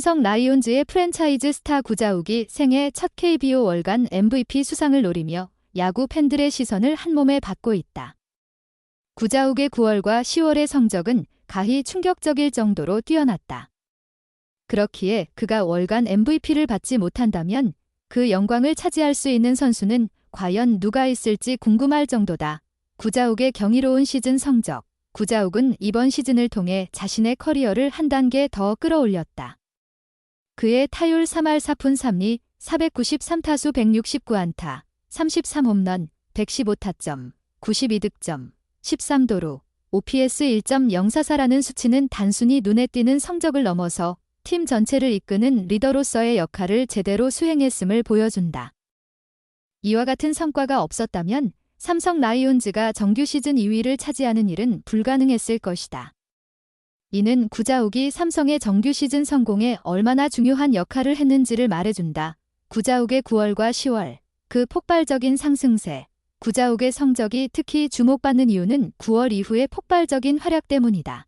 삼성 라이온즈의 프랜차이즈 스타 구자욱이 생애 첫 KBO 월간 MVP 수상을 노리며 야구 팬들의 시선을 한몸에 받고 있다. 구자욱의 9월과 10월의 성적은 가히 충격적일 정도로 뛰어났다. 그렇기에 그가 월간 MVP를 받지 못한다면 그 영광을 차지할 수 있는 선수는 과연 누가 있을지 궁금할 정도다. 구자욱의 경이로운 시즌 성적. 구자욱은 이번 시즌을 통해 자신의 커리어를 한 단계 더 끌어올렸다. 그의 타율 3할 4푼 3리, 493타수 169안타, 33홈런, 115타점, 92득점, 13도루, OPS 1.044라는 수치는 단순히 눈에 띄는 성적을 넘어서 팀 전체를 이끄는 리더로서의 역할을 제대로 수행했음을 보여준다. 이와 같은 성과가 없었다면 삼성 라이온즈가 정규 시즌 2위를 차지하는 일은 불가능했을 것이다. 이는 구자욱이 삼성의 정규 시즌 성공에 얼마나 중요한 역할을 했는지를 말해준다. 구자욱의 9월과 10월, 그 폭발적인 상승세. 구자욱의 성적이 특히 주목받는 이유는 9월 이후의 폭발적인 활약 때문이다.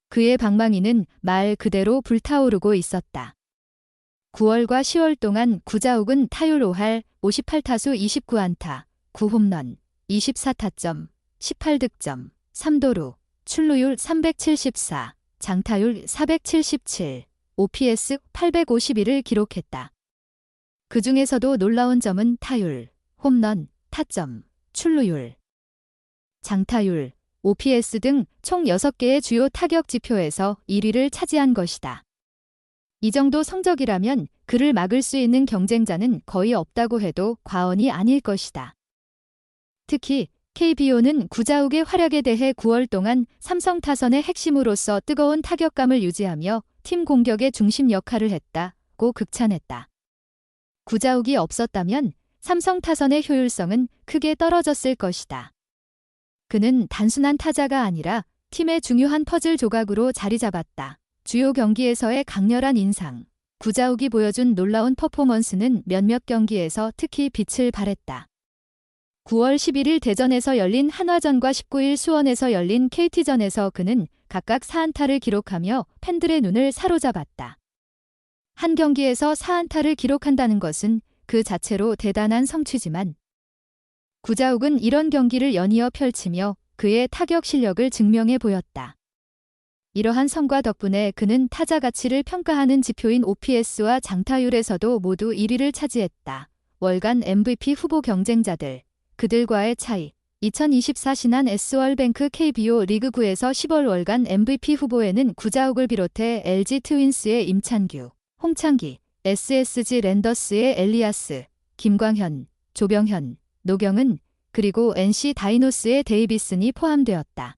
그의 방망이는 말 그대로 불타오르고 있었다. 9월과 10월 동안 구자욱은 타율 5할, 58타수 29안타, 9홈런, 24타점, 18득점, 3도루, 출루율 374, 장타율 477, OPS 851을 기록했다. 그 중에서도 놀라운 점은 타율, 홈런, 타점, 출루율, 장타율, OPS 등 총 6개의 주요 타격 지표에서 1위를 차지한 것이다. 이 정도 성적이라면 그를 막을 수 있는 경쟁자는 거의 없다고 해도 과언이 아닐 것이다. 특히 KBO는 구자욱의 활약에 대해 9월 동안 삼성 타선의 핵심으로서 뜨거운 타격감을 유지하며 팀 공격의 중심 역할을 했다고 극찬했다. 구자욱이 없었다면 삼성 타선의 효율성은 크게 떨어졌을 것이다. 그는 단순한 타자가 아니라 팀의 중요한 퍼즐 조각으로 자리 잡았다. 주요 경기에서의 강렬한 인상. 구자욱이 보여준 놀라운 퍼포먼스는 몇몇 경기에서 특히 빛을 발했다. 9월 11일 대전에서 열린 한화전과 19일 수원에서 열린 KT전에서 그는 각각 4안타를 기록하며 팬들의 눈을 사로잡았다. 한 경기에서 4안타를 기록한다는 것은 그 자체로 대단한 성취지만 구자욱은 이런 경기를 연이어 펼치며 그의 타격 실력을 증명해 보였다. 이러한 성과 덕분에 그는 타자 가치를 평가하는 지표인 OPS와 장타율에서도 모두 1위를 차지했다. 월간 MVP 후보 경쟁자들. 그들과의 차이. 2024 신한 S월뱅크 KBO 리그9에서 10월 월간 MVP 후보에는 구자욱을 비롯해 LG 트윈스의 임찬규, 홍창기, SSG 랜더스의 엘리아스, 김광현, 조병현, 노경은, 그리고 NC 다이노스의 데이비슨이 포함되었다.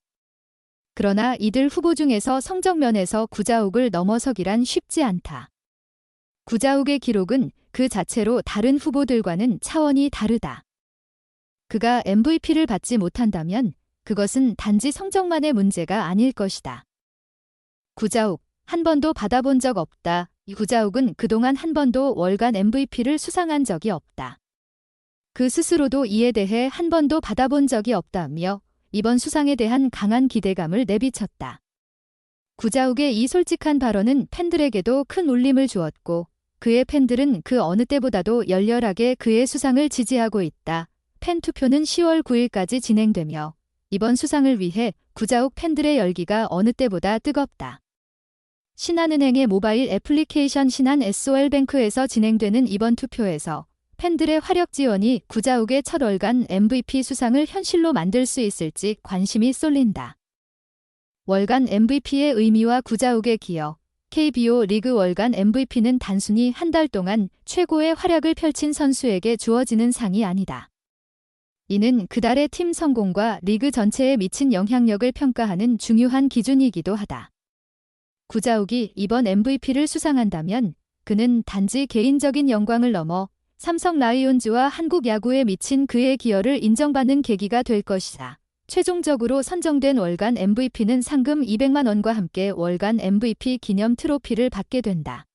그러나 이들 후보 중에서 성적면에서 구자욱을 넘어서기란 쉽지 않다. 구자욱의 기록은 그 자체로 다른 후보들과는 차원이 다르다. 그가 MVP를 받지 못한다면 그것은 단지 성적만의 문제가 아닐 것이다. 구자욱, 한 번도 받아본 적 없다. 구자욱은 그동안 한 번도 월간 MVP를 수상한 적이 없다. 그 스스로도 이에 대해 한 번도 받아본 적이 없다며 이번 수상에 대한 강한 기대감을 내비쳤다. 구자욱의 이 솔직한 발언은 팬들에게도 큰 울림을 주었고 그의 팬들은 그 어느 때보다도 열렬하게 그의 수상을 지지하고 있다. 팬 투표는 10월 9일까지 진행되며 이번 수상을 위해 구자욱 팬들의 열기가 어느 때보다 뜨겁다. 신한은행의 모바일 애플리케이션 신한 SOL뱅크에서 진행되는 이번 투표에서 팬들의 화력 지원이 구자욱의 첫 월간 MVP 수상을 현실로 만들 수 있을지 관심이 쏠린다. 월간 MVP의 의미와 구자욱의 기여. KBO 리그 월간 MVP는 단순히 한 달 동안 최고의 활약을 펼친 선수에게 주어지는 상이 아니다. 이는 그달의 팀 성공과 리그 전체에 미친 영향력을 평가하는 중요한 기준이기도 하다. 구자욱이 이번 MVP를 수상한다면 그는 단지 개인적인 영광을 넘어 삼성 라이온즈와 한국 야구에 미친 그의 기여를 인정받는 계기가 될 것이다. 최종적으로 선정된 월간 MVP는 상금 200만 원과 함께 월간 MVP 기념 트로피를 받게 된다.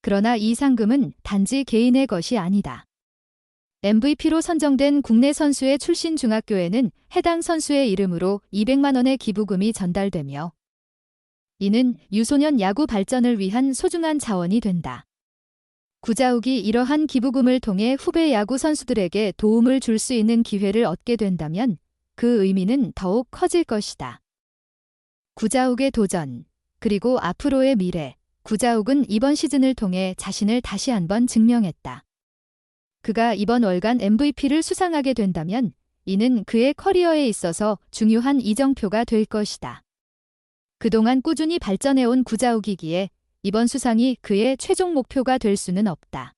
그러나 이 상금은 단지 개인의 것이 아니다. MVP로 선정된 국내 선수의 출신 중학교에는 해당 선수의 이름으로 200만 원의 기부금이 전달되며 이는 유소년 야구 발전을 위한 소중한 자원이 된다. 구자욱이 이러한 기부금을 통해 후배 야구 선수들에게 도움을 줄 수 있는 기회를 얻게 된다면 그 의미는 더욱 커질 것이다. 구자욱의 도전, 그리고 앞으로의 미래. 구자욱은 이번 시즌을 통해 자신을 다시 한번 증명했다. 그가 이번 월간 MVP를 수상하게 된다면 이는 그의 커리어에 있어서 중요한 이정표가 될 것이다. 그동안 꾸준히 발전해온 구자욱이기에 이번 수상이 그의 최종 목표가 될 수는 없다.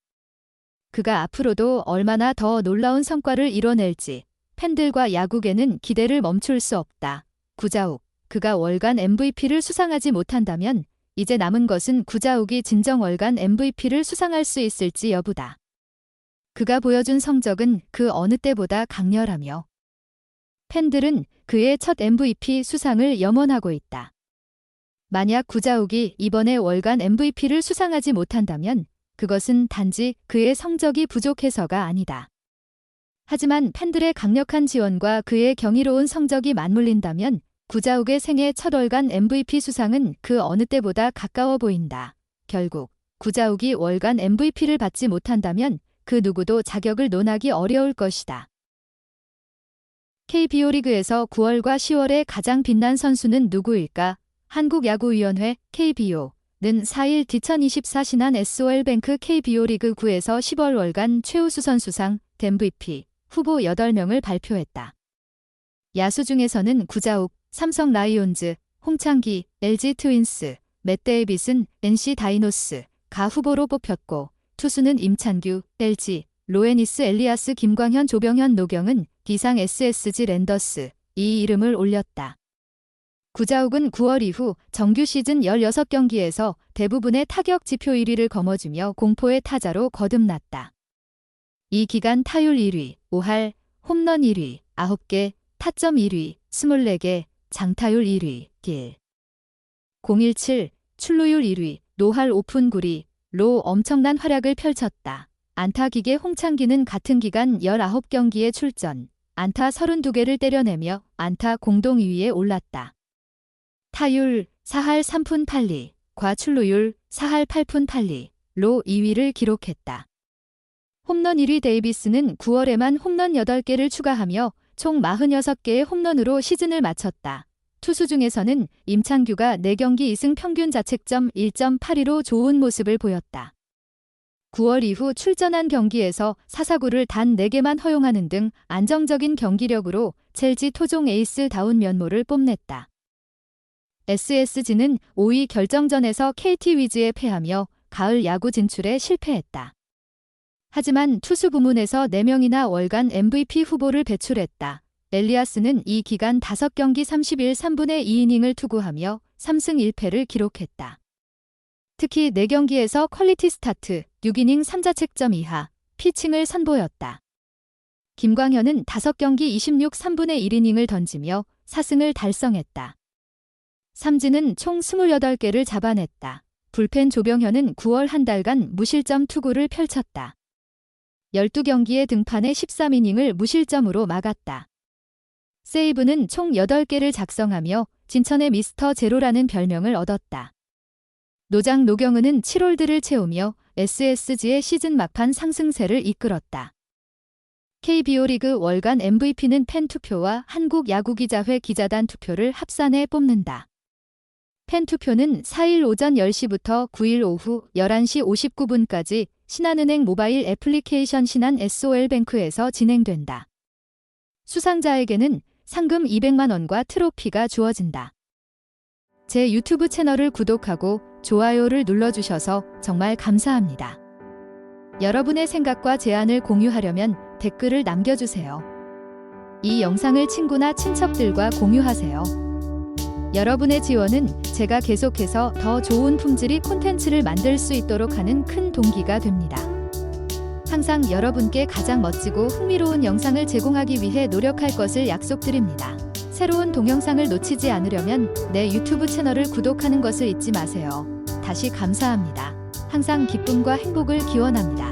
그가 앞으로도 얼마나 더 놀라운 성과를 이뤄낼지 팬들과 야구계는 기대를 멈출 수 없다. 구자욱, 그가 월간 MVP를 수상하지 못한다면 이제 남은 것은 구자욱이 진정 월간 MVP를 수상할 수 있을지 여부다. 그가 보여준 성적은 그 어느 때보다 강렬하며 팬들은 그의 첫 MVP 수상을 염원하고 있다. 만약 구자욱이 이번에 월간 MVP를 수상하지 못한다면 그것은 단지 그의 성적이 부족해서가 아니다. 하지만 팬들의 강력한 지원과 그의 경이로운 성적이 맞물린다면 구자욱의 생애 첫 월간 MVP 수상은 그 어느 때보다 가까워 보인다. 결국 구자욱이 월간 MVP를 받지 못한다면 그 누구도 자격을 논하기 어려울 것이다. KBO 리그에서 9월과 10월에 가장 빛난 선수는 누구일까? 한국야구위원회 KBO는 4일 2024 신한 SOL뱅크 KBO 리그 9에서 10월 월간 최우수 선수상 MVP 후보 8명을 발표했다. 야수 중에서는 구자욱, 삼성 라이온즈, 홍창기, LG 트윈스, 맷 데이빗은 NC 다이노스가 후보로 뽑혔고 투수는 임찬규, LG, 로에니스 엘리아스 김광현 조병현 노경은 기상 SSG 랜더스 이 이름을 올렸다. 구자욱은 9월 이후 정규 시즌 16경기에서 대부분의 타격 지표 1위를 거머쥐며 공포의 타자로 거듭났다. 이 기간 타율 1위, 5할, 홈런 1위, 9개, 타점 1위, 24개, 장타율 1위, 길. 017, 출루율 1위, 노할 오픈 9리, 로 엄청난 활약을 펼쳤다. 안타 기계 홍창기는 같은 기간 19경기에 출전, 안타 32개를 때려내며 안타 공동 2위에 올랐다. 타율 4할 3푼 8리, 과출루율 4할 8푼 8리, 로 2위를 기록했다. 홈런 1위 데이비스는 9월에만 홈런 8개를 추가하며 총 46개의 홈런으로 시즌을 마쳤다. 투수 중에서는 임창규가 4경기 2승 평균 자책점 1.82로 좋은 모습을 보였다. 9월 이후 출전한 경기에서 사사구를 단 4개만 허용하는 등 안정적인 경기력으로 첼시 토종 에이스다운 면모를 뽐냈다. SSG는 5위 결정전에서 KT 위즈에 패하며 가을 야구 진출에 실패했다. 하지만 투수 부문에서 4명이나 월간 MVP 후보를 배출했다. 엘리아스는 이 기간 5경기 31 3분의 2이닝을 투구하며 3승 1패를 기록했다. 특히 4경기에서 퀄리티 스타트, 6이닝 3자책점 이하, 피칭을 선보였다. 김광현은 5경기 26 3분의 1이닝을 던지며 4승을 달성했다. 삼진은 총 28개를 잡아냈다. 불펜 조병현은 9월 한 달간 무실점 투구를 펼쳤다. 12경기의 등판에 13이닝을 무실점으로 막았다. 세이브는 총 8개를 작성하며 진천의 미스터 제로라는 별명을 얻었다. 노장 노경은은 7홀드를 채우며 SSG의 시즌 막판 상승세를 이끌었다. KBO 리그 월간 MVP는 팬 투표와 한국야구기자회 기자단 투표를 합산해 뽑는다. 팬 투표는 4일 오전 10시부터 9일 오후 11시 59분까지 신한은행 모바일 애플리케이션 신한 SOL뱅크에서 진행된다. 수상자에게는 상금 200만 원과 트로피가 주어진다. 제 유튜브 채널을 구독하고 좋아요를 눌러주셔서 정말 감사합니다. 여러분의 생각과 제안을 공유하려면 댓글을 남겨주세요. 이 영상을 친구나 친척들과 공유하세요. 여러분의 지원은 제가 계속해서 더 좋은 품질의 콘텐츠를 만들 수 있도록 하는 큰 동기가 됩니다. 항상 여러분께 가장 멋지고 흥미로운 영상을 제공하기 위해 노력할 것을 약속드립니다. 새로운 동영상을 놓치지 않으려면 내 유튜브 채널을 구독하는 것을 잊지 마세요. 다시 감사합니다. 항상 기쁨과 행복을 기원합니다.